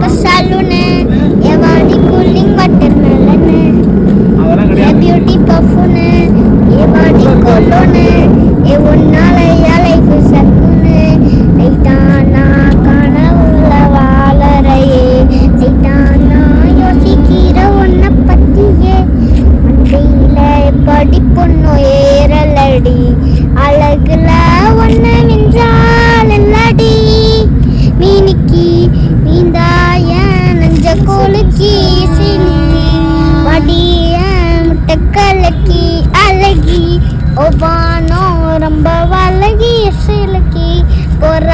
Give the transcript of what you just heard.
மசாலுன்னு eau de cooling water மெலன்னு beauty பஃபுன்னு eau de கொல்லுன்னு ஒன்னால life சக்குன்னு ஐட்டானா கனவுல வாழறையே ஐட்டானா யோசிக்கிற ஒன்ன பத்தியே மண்டையில படி பொண்ணு ஏறலடி அழகுல ஒன்ன மிஞ்சால் இல்லடி மீனிக்கி நீந்தாய நஞ்ச கோலுக்கி சினிக்கி வடிய முட்டை கலக்கி அழகி ஒவ்வானோ ரொம்ப வழகி சிலுக்கி போற